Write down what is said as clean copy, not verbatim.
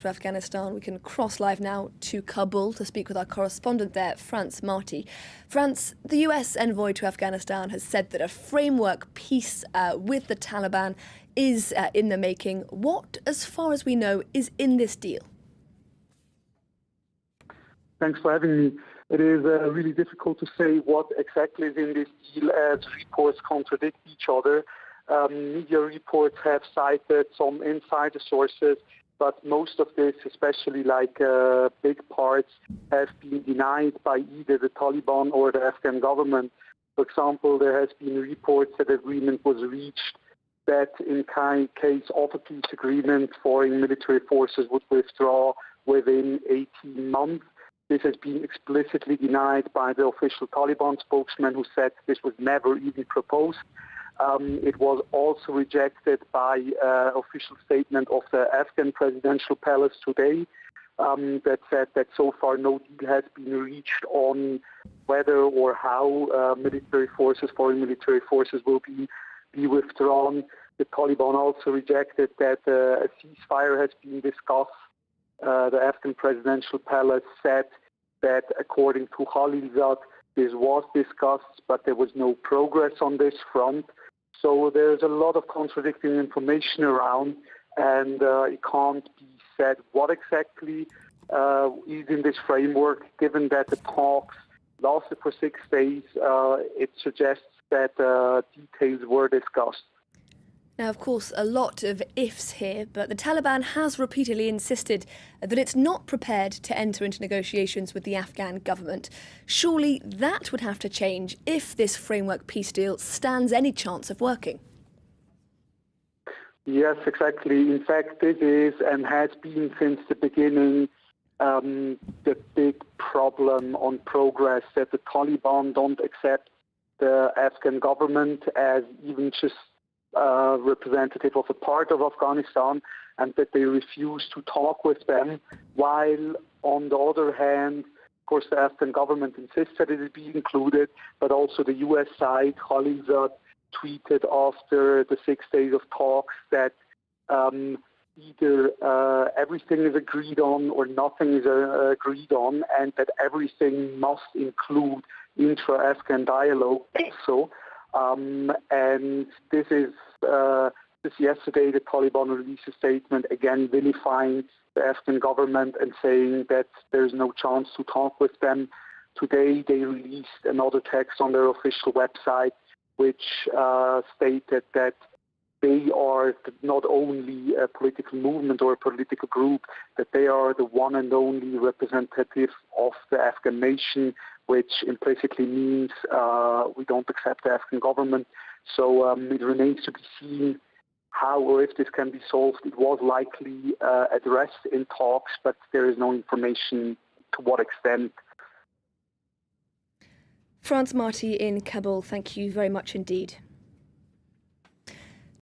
To Afghanistan. We can cross live now to Kabul to speak with our correspondent there, France Marty. France, the US envoy to Afghanistan has said that a framework peace with the Taliban is in the making. What, as far as we know, is in this deal? Thanks for having me. It is really difficult to say what exactly is in this deal as reports contradict each other. Media reports have cited some insider sources, but most of this, especially big parts, have been denied by either the Taliban or the Afghan government. For example, there has been reports that agreement was reached that in case of a peace agreement, foreign military forces would withdraw within 18 months. This has been explicitly denied by the official Taliban spokesman, who said this was never even proposed. It was also rejected by official statement of the Afghan presidential palace today that said that so far no deal has been reached on whether or how foreign military forces will be withdrawn. The Taliban also rejected that a ceasefire has been discussed. The Afghan presidential palace said that according to Khalilzad, this was discussed, but there was no progress on this front. So there's a lot of contradicting information around, and it can't be said what exactly is in this framework. Given that the talks lasted for 6 days, it suggests that details were discussed. Now, of course, a lot of ifs here, but the Taliban has repeatedly insisted that it's not prepared to enter into negotiations with the Afghan government. Surely that would have to change if this framework peace deal stands any chance of working. Yes, exactly. In fact, this is and has been since the beginning the big problem on progress, that the Taliban don't accept the Afghan government as even just representative of a part of Afghanistan, and that they refuse to talk with them, while on the other hand, of course, the Afghan government insists that it be included, but also the US side, Khalilzad, tweeted after the 6 days of talks that either everything is agreed on or nothing is agreed on, and that everything must include intra-Afghan dialogue also. And this is just yesterday the Taliban released a statement again vilifying the Afghan government and saying that there's no chance to talk with them. Today they released another text on their official website which stated that they are not only a political movement or a political group, that they are the one and only representative of the Afghan nation, which implicitly means we don't accept the Afghan government. So it remains to be seen how or if this can be solved. It was likely addressed in talks, but there is no information to what extent. France Marty in Kabul, thank you very much indeed.